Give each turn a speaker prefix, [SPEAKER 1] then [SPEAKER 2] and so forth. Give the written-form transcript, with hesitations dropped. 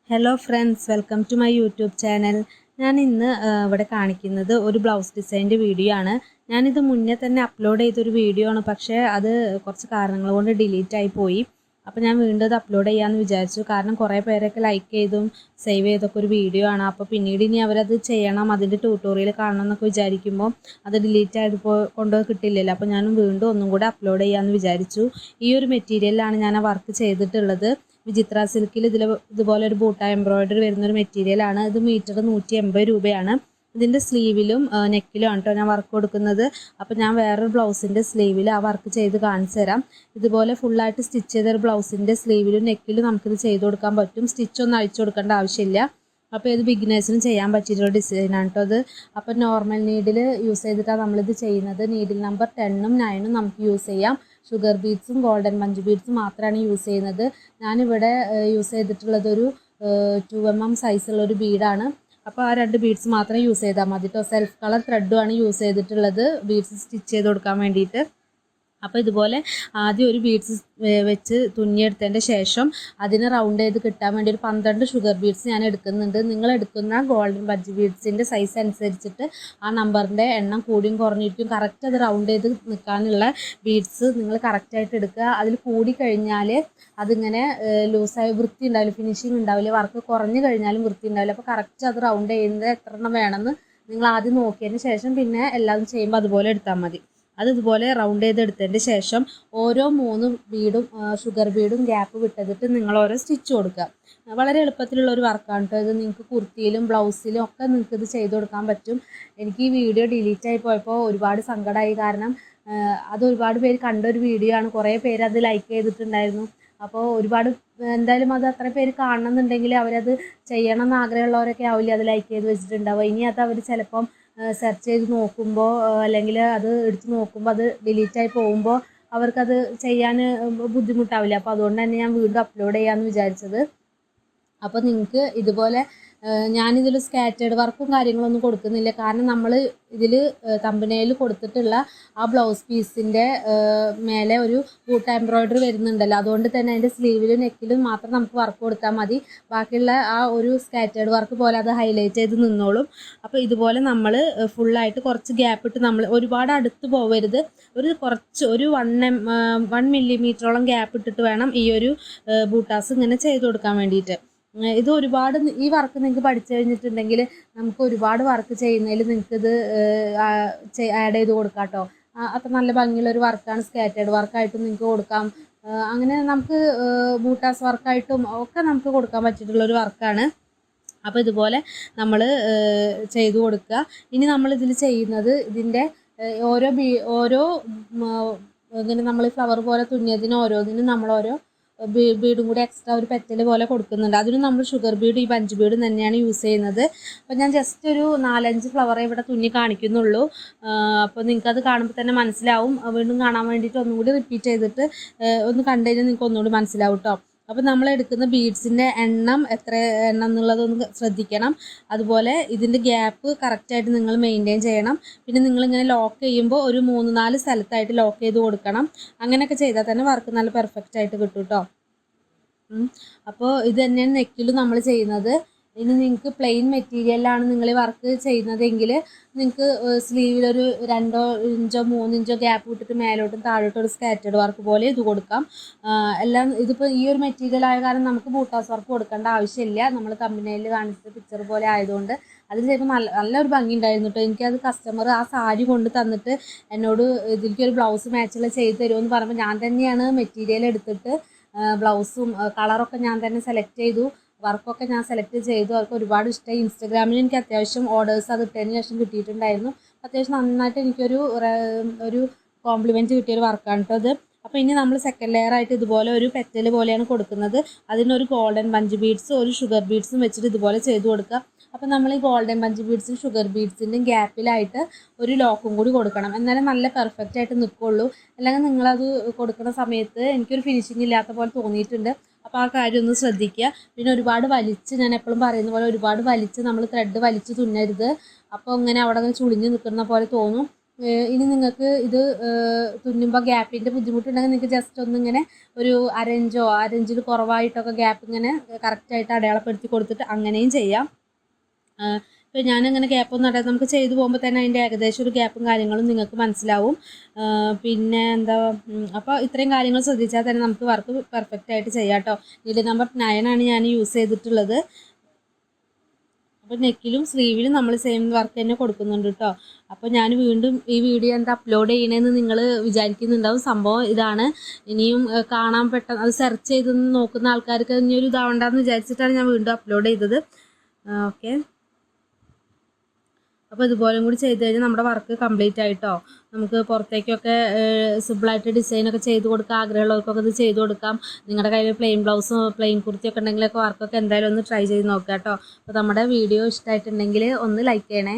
[SPEAKER 1] Hello friends, welcome to my YouTube channel. ഞാൻ ഇന്ന് ഇവിടെ കാണിക്കുന്നത് ഒരു ബ്ലൗസ് ഡിസൈൻ്റെ വീഡിയോ ആണ്. ഞാനിത് മുന്നേ തന്നെ അപ്ലോഡ് ചെയ്തൊരു വീഡിയോ ആണ്, പക്ഷേ അത് കുറച്ച് കാരണങ്ങൾ കൊണ്ട് ഡിലീറ്റ് ആയി പോയി. അപ്പോൾ ഞാൻ വീണ്ടും അത് അപ്ലോഡ് ചെയ്യാമെന്ന് വിചാരിച്ചു. കാരണം കുറേ പേരൊക്കെ ലൈക്ക് ചെയ്തും സേവ് ചെയ്തൊക്കെ ഒരു വീഡിയോ ആണ്. അപ്പോൾ പിന്നീട് ഇനി അവരത് ചെയ്യണം, അതിൻ്റെ ട്യൂട്ടോറിയൽ കാണണം എന്നൊക്കെ വിചാരിക്കുമ്പോൾ അത് ഡിലീറ്റ് ആയത് കൊണ്ട് കിട്ടില്ലല്ലോ. അപ്പോൾ ഞാൻ വീണ്ടും ഒന്നും കൂടെ അപ്ലോഡ് ചെയ്യാമെന്ന് വിചാരിച്ചു. ഈ ഒരു മെറ്റീരിയലാണ് ഞാൻ ആ വർക്ക് ചെയ്തിട്ടുള്ളത്. വിചിത്ര സിൽക്കിൽ ഇതുപോലെ ഒരു ബൂട്ട എംബ്രോയിഡറി വരുന്നൊരു മെറ്റീരിയലാണ്. ഇത് മീറ്റർ 180 രൂപയാണ്. ഇതിൻ്റെ സ്ലീവിലും നെക്കിലും കേട്ടോ ഞാൻ വർക്ക് കൊടുക്കുന്നത്. അപ്പോൾ ഞാൻ വേറൊരു ബ്ലൗസിൻ്റെ സ്ലീവിൽ ആ വർക്ക് ചെയ്ത് കാണിച്ചു തരാം. ഇതുപോലെ ഫുള്ളായിട്ട് സ്റ്റിച്ച് ചെയ്തൊരു ബ്ലൗസിൻ്റെ സ്ലീവിലും നെക്കിലും നമുക്കിത് ചെയ്ത് കൊടുക്കാൻ പറ്റും. സ്റ്റിച്ചൊന്നും അഴിച്ചു കൊടുക്കേണ്ട ആവശ്യമില്ല. അപ്പോൾ ഇത് ബിഗിനേഴ്സിന് ചെയ്യാൻ പറ്റിയിട്ടുള്ള ഡിസൈനാണ് കേട്ടോ അത്. അപ്പോൾ നോർമൽ നീഡിൽ യൂസ് ചെയ്തിട്ടാണ് നമ്മളിത് ചെയ്യുന്നത്. നീഡിൽ നമ്പർ 10ഉം 9ഉം നമുക്ക് യൂസ് ചെയ്യാം. ഷുഗർ ബീഡ്സും ഗോൾഡൻ പഞ്ച് ബീഡ്സും മാത്രമാണ് യൂസ് ചെയ്യുന്നത്. ഞാനിവിടെ യൂസ് ചെയ്തിട്ടുള്ളത് ഒരു 2mm സൈസുള്ളൊരു ബീഡാണ്. അപ്പോൾ ആ 2 ബീഡ്സ് മാത്രം യൂസ് ചെയ്താൽ മതി കേട്ടോ. സെൽഫ് കളർ ത്രെഡുമാണ് യൂസ് ചെയ്തിട്ടുള്ളത് ബീഡ്സ് സ്റ്റിച്ച് ചെയ്ത് കൊടുക്കാൻ വേണ്ടിയിട്ട്. അപ്പോൾ ഇതുപോലെ ആദ്യം ഒരു ബീഡ്സ് വെച്ച് തുന്നിയെടുത്തതിൻ്റെ ശേഷം അതിന് റൗണ്ട് ചെയ്ത് കിട്ടാൻ വേണ്ടി ഒരു 12 ഷുഗർ ബീഡ്സ് ഞാൻ എടുക്കുന്നുണ്ട്. നിങ്ങൾ എടുക്കുന്ന ഗോൾഡൻ ബഡ്ജ് ബീഡ്സിൻ്റെ സൈസ് അനുസരിച്ചിട്ട് ആ നമ്പറിൻ്റെ എണ്ണം കൂടിയും കുറഞ്ഞിരിക്കും. കറക്റ്റ് അത് റൗണ്ട് ചെയ്ത് നിൽക്കാനുള്ള ബീഡ്സ് നിങ്ങൾ കറക്റ്റായിട്ട് എടുക്കുക. അതിൽ കൂടി കഴിഞ്ഞാൽ അതിങ്ങനെ ലൂസായി വൃത്തി ഉണ്ടാവില്ല, ഫിനിഷിങ് ഉണ്ടാവില്ല. വർക്ക് കുറഞ്ഞു കഴിഞ്ഞാലും വൃത്തി ഉണ്ടാവില്ല. അപ്പോൾ കറക്റ്റ് അത് റൗണ്ട് ചെയ്യുന്നത് എത്ര എണ്ണം വേണമെന്ന് നിങ്ങൾ ആദ്യം നോക്കിയതിന് ശേഷം പിന്നെ എല്ലാതും ചെയ്യുമ്പോൾ അതുപോലെ എടുത്താൽ മതി. അത് ഇതുപോലെ റൗണ്ട് ചെയ്തെടുത്തതിൻ്റെ ശേഷം ഓരോ 3 ബീഡും ഷുഗർ ബീഡും ഗ്യാപ്പ് വിട്ടതിട്ട് നിങ്ങൾ ഓരോ സ്റ്റിച്ച് കൊടുക്കുക. വളരെ എളുപ്പത്തിലുള്ള ഒരു വർക്കാണ് കേട്ടോ ഇത്. നിങ്ങൾക്ക് കുർത്തിയിലും ബ്ലൗസിലും ഒക്കെ നിങ്ങൾക്ക് ഇത് ചെയ്ത് കൊടുക്കാൻ പറ്റും. എനിക്ക് ഈ വീഡിയോ ഡിലീറ്റ് ആയി പോയപ്പോൾ ഒരുപാട് സങ്കടമായി. കാരണം അത് ഒരുപാട് പേര് കണ്ടൊരു വീഡിയോ ആണ്. കുറേ പേര് അത് ലൈക്ക് ചെയ്തിട്ടുണ്ടായിരുന്നു. അപ്പോൾ ഒരുപാട് എന്തായാലും അത് അത്ര പേര് കാണണമെന്നുണ്ടെങ്കിൽ അവരത് ചെയ്യണം എന്ന് ആഗ്രഹമുള്ളവരൊക്കെ ആവില്ല അത് ലൈക്ക് ചെയ്ത് വെച്ചിട്ടുണ്ടാവുക. ഇനി അത് അവർ ചിലപ്പം സെർച്ച് ചെയ്ത് നോക്കുമ്പോൾ അല്ലെങ്കിൽ അത് എടുത്ത് നോക്കുമ്പോൾ അത് ഡിലീറ്റായി പോകുമ്പോൾ അവർക്കത് ചെയ്യാൻ ബുദ്ധിമുട്ടാവില്ല. അപ്പോൾ അതുകൊണ്ട് തന്നെ ഞാൻ വീണ്ടും അപ്ലോഡ് ചെയ്യാമെന്ന് വിചാരിച്ചത്. അപ്പോൾ നിങ്ങൾക്ക് ഇതുപോലെ ഞാനിതിൽ സ്കാറ്റേർഡ് വർക്കും കാര്യങ്ങളൊന്നും കൊടുക്കുന്നില്ല. കാരണം നമ്മൾ ഇതിൽ തമ്പനയിൽ കൊടുത്തിട്ടുള്ള ആ ബ്ലൗസ് പീസിൻ്റെ മേലെ ഒരു ബൂട്ട എംബ്രോയിഡറി വരുന്നുണ്ടല്ലോ. അതുകൊണ്ട് തന്നെ അതിൻ്റെ സ്ലീവിലും നെക്കിലും മാത്രം നമുക്ക് വർക്ക് കൊടുത്താൽ മതി. ബാക്കിയുള്ള ആ ഒരു സ്കാറ്റേർഡ് വർക്ക് പോലെ അത് ഹൈലൈറ്റ് ചെയ്ത് നിന്നോളും. അപ്പോൾ ഇതുപോലെ നമ്മൾ ഫുള്ളായിട്ട് കുറച്ച് ഗ്യാപ്പ് ഇട്ട് നമ്മൾ ഒരുപാട് അടുത്ത് പോവരുത്. ഒരു 1 മില്ലിമീറ്ററോളം ഗ്യാപ്പ് ഇട്ടിട്ട് വേണം ഈ ഒരു ബൂട്ടാസ് ഇങ്ങനെ ചെയ്ത് കൊടുക്കാൻ വേണ്ടിയിട്ട്. ഇത് ഒരുപാട് ഈ വർക്ക് നിങ്ങൾക്ക് പഠിച്ചു കഴിഞ്ഞിട്ടുണ്ടെങ്കിൽ നമുക്ക് ഒരുപാട് വർക്ക് ചെയ്യുന്നതിൽ നിങ്ങൾക്കിത് ആഡ് ചെയ്ത് കൊടുക്കാം കേട്ടോ. അത്ര നല്ല ഭംഗിയുള്ളൊരു വർക്കാണ്. സ്കാറ്റേർഡ് വർക്കായിട്ടും നിങ്ങൾക്ക് കൊടുക്കാം. അങ്ങനെ നമുക്ക് ബൂട്ടാസ് വർക്കായിട്ടും ഒക്കെ നമുക്ക് കൊടുക്കാൻ പറ്റിയിട്ടുള്ളൊരു വർക്കാണ്. അപ്പോൾ ഇതുപോലെ നമ്മൾ ചെയ്തു കൊടുക്കുക. ഇനി നമ്മളിതിൽ ചെയ്യുന്നത് ഇതിൻ്റെ ഓരോ ഇങ്ങനെ നമ്മൾ ഫ്ലവർ പോലെ തുന്നിയതിന് ഓരോന്നിനും നമ്മൾ ഓരോ ബീഡും കൂടി എക്സ്ട്രാ ഒരു പെറ്റൽ പോലെ കൊടുക്കുന്നുണ്ട്. അതിന് നമ്മൾ ഷുഗർ ബീഡ് ഈ പഞ്ച് ബീഡ് തന്നെയാണ് യൂസ് ചെയ്യുന്നത്. അപ്പോൾ ഞാൻ ജസ്റ്റ് ഒരു 4-5 ഫ്ലവറേ ഇവിടെ തുന്നി കാണിക്കുന്നുള്ളൂ. അപ്പോൾ നിങ്ങൾക്കത് കാണുമ്പോൾ തന്നെ മനസ്സിലാവും. വീണ്ടും കാണാൻ വേണ്ടിയിട്ട് ഒന്നും കൂടി റിപ്പീറ്റ് ചെയ്തിട്ട് ഒന്ന് കണ്ടു കഴിഞ്ഞാൽ നിങ്ങൾക്ക് ഒന്നുകൂടി മനസ്സിലാവും കേട്ടോ. അപ്പോൾ നമ്മൾ എടുക്കുന്ന ബീഡ്സിൻ്റെ എത്ര എണ്ണം എന്നുള്ളതൊന്ന് ശ്രദ്ധിക്കണം. അതുപോലെ ഇതിൻ്റെ ഗ്യാപ്പ് കറക്റ്റായിട്ട് നിങ്ങൾ മെയിൻറ്റെയിൻ ചെയ്യണം. പിന്നെ നിങ്ങളിങ്ങനെ ലോക്ക് ചെയ്യുമ്പോൾ ഒരു 3-4 സ്ഥലത്തായിട്ട് ലോക്ക് ചെയ്ത് കൊടുക്കണം. അങ്ങനെയൊക്കെ ചെയ്താൽ തന്നെ വർക്ക് നല്ല പെർഫെക്റ്റ് ആയിട്ട് കിട്ടും കേട്ടോ. അപ്പോൾ ഇത് തന്നെയാണ് നെക്കിലും നമ്മൾ ചെയ്യുന്നത്. ഇനി നിങ്ങൾക്ക് പ്ലെയിൻ മെറ്റീരിയലാണ് നിങ്ങൾ ഈ വർക്ക് ചെയ്യുന്നതെങ്കിൽ നിങ്ങൾക്ക് സ്ലീവിലൊരു 2 ഇഞ്ചോ 3 ഇഞ്ചോ ഗ്യാപ്പ് വിട്ടിട്ട് മേലോട്ടും താഴോട്ടും ഒരു സ്കാറ്റേർഡ് വർക്ക് പോലെ ഇത് കൊടുക്കാം. എല്ലാം ഇതിപ്പോൾ ഈ ഒരു മെറ്റീരിയൽ ആയ കാരണം നമുക്ക് ബൂട്ടാസ് വർക്ക് കൊടുക്കേണ്ട ആവശ്യമില്ല. നമ്മൾ കമ്പനിയിൽ കാണിച്ച പിക്ചർ പോലെ ആയതുകൊണ്ട് അതിന് ചിലപ്പോൾ നല്ലൊരു ഭംഗി ഉണ്ടായിരുന്നു കേട്ടോ. എനിക്കത് കസ്റ്റമർ ആ സാരി കൊണ്ട് തന്നിട്ട് എന്നോട് ഇതിലേക്കൊരു ബ്ലൗസ് മാച്ചുള്ള ചെയ്ത് തരുമെന്ന് പറയുമ്പോൾ ഞാൻ തന്നെയാണ് മെറ്റീരിയൽ എടുത്തിട്ട് ബ്ലൗസും കളറൊക്കെ ഞാൻ തന്നെ സെലക്ട് ചെയ്തു. വർക്കൊക്കെ ഞാൻ സെലക്ട് ചെയ്തു. അവർക്ക് ഒരുപാട് ഇഷ്ടമായി. ഇൻസ്റ്റഗ്രാമിൽ എനിക്ക് അത്യാവശ്യം ഓർഡേഴ്സ് അത് ഇട്ടതിന് ശേഷം കിട്ടിയിട്ടുണ്ടായിരുന്നു. അത്യാവശ്യം നന്നായിട്ട് എനിക്കൊരു കോംപ്ലിമെൻറ്റ് കിട്ടിയൊരു വർക്കാണ് കേട്ടോ അത്. അപ്പോൾ ഇനി നമ്മൾ സെക്കൻഡ് ലെയർ ആയിട്ട് ഇതുപോലെ ഒരു പെറ്റൽ പോലെയാണ് കൊടുക്കുന്നത്. അതിനൊരു ഗോൾഡൻ പഞ്ച് ബീഡ്സും ഒരു ഷുഗർ ബീഡ്സും വെച്ചിട്ട് ഇതുപോലെ ചെയ്ത് കൊടുക്കുക. അപ്പോൾ നമ്മൾ ഈ ഗോൾഡൻ പഞ്ച് ബീഡ്സും ഷുഗർ ബീഡ്സിൻ്റെയും ഗ്യാപ്പിലായിട്ട് ഒരു ലോക്കും കൂടി കൊടുക്കണം. എന്നാലും നല്ല പെർഫെക്റ്റ് ആയിട്ട് നിൽക്കുള്ളൂ. അല്ലെങ്കിൽ നിങ്ങളത് കൊടുക്കുന്ന സമയത്ത് എനിക്കൊരു ഫിനിഷിംഗ് ഇല്ലാത്ത പോലെ തോന്നിയിട്ടുണ്ട്. അപ്പോൾ ആ കാര്യം ഒന്ന് ശ്രദ്ധിക്കുക. പിന്നെ ഒരുപാട് വലിച്ച്, ഞാൻ എപ്പോഴും പറയുന്ന പോലെ ഒരുപാട് വലിച്ച് നമ്മൾ ത്രെഡ് വലിച്ച് തുന്നരുത്. അപ്പോൾ ഇങ്ങനെ അവിടെ ചുളിഞ്ഞ് നിൽക്കുന്ന പോലെ തോന്നും. ഇനി നിങ്ങൾക്ക് ഇത് തുന്നുമ്പോൾ ഗ്യാപ്പിൻ്റെ ബുദ്ധിമുട്ടുണ്ടെങ്കിൽ നിങ്ങൾക്ക് ജസ്റ്റ് ഒന്നിങ്ങനെ ഒരു അരഞ്ചിൽ കുറവായിട്ടൊക്കെ ഗ്യാപ്പ് ഇങ്ങനെ കറക്റ്റായിട്ട് അടയാളപ്പെടുത്തി കൊടുത്തിട്ട് അങ്ങനെയും ചെയ്യാം. ഇപ്പോൾ ഞാനങ്ങനെ ഗ്യാപ്പൊന്നും അറിയാതെ നമുക്ക് ചെയ്തു പോകുമ്പോൾ തന്നെ അതിൻ്റെ ഏകദേശം ഒരു ഗ്യാപ്പും കാര്യങ്ങളും നിങ്ങൾക്ക് മനസ്സിലാവും. പിന്നെ എന്താ അപ്പോൾ ഇത്രയും കാര്യങ്ങൾ ശ്രദ്ധിച്ചാൽ തന്നെ നമുക്ക് വർക്ക് പെർഫെക്റ്റ് ആയിട്ട് ചെയ്യാം കേട്ടോ. നീഡിൽ നമ്പർ 9 ആണ് ഞാൻ യൂസ് ചെയ്തിട്ടുള്ളത്. അപ്പോൾ നെക്കിലും സ്ലീവിലും നമ്മൾ സെയിം വർക്ക് തന്നെ കൊടുക്കുന്നുണ്ട് കേട്ടോ. അപ്പോൾ ഞാൻ വീണ്ടും ഈ വീഡിയോ എന്താ അപ്ലോഡ് ചെയ്യണമെന്ന് നിങ്ങൾ വിചാരിക്കുന്നുണ്ടാവും. സംഭവം ഇതാണ്. ഇനിയും കാണാൻ പെട്ടെന്ന് അത് സെർച്ച് ചെയ്ത് നോക്കുന്ന ആൾക്കാർക്ക് ഇനിയൊരു ഇതാവണ്ടെന്ന് വിചാരിച്ചിട്ടാണ് ഞാൻ വീണ്ടും അപ്ലോഡ് ചെയ്തത്. ഓക്കെ, അപ്പോൾ ഇതുപോലും കൂടി ചെയ്ത് കഴിഞ്ഞാൽ നമ്മുടെ വർക്ക് കംപ്ലീറ്റ് ആയിട്ടോ. നമുക്ക് പുറത്തേക്കൊക്കെ സിമ്പിളായിട്ട് ഡിസൈനൊക്കെ ചെയ്ത് കൊടുക്കാം. ആഗ്രഹമുള്ളവർക്കൊക്കെ ഇത് ചെയ്ത് കൊടുക്കാം. നിങ്ങളുടെ കയ്യിൽ പ്ലെയിൻ ബ്ലൗസും പ്ലെയിൻ കുർത്തിയൊക്കെ ഉണ്ടെങ്കിലൊക്കെ വർക്കൊക്കെ എന്തായാലും ഒന്ന് ട്രൈ ചെയ്ത് നോക്കാം കേട്ടോ. അപ്പോൾ നമ്മുടെ വീഡിയോ ഇഷ്ടമായിട്ടുണ്ടെങ്കിൽ ഒന്ന് ലൈക്ക് ചെയ്യണേ.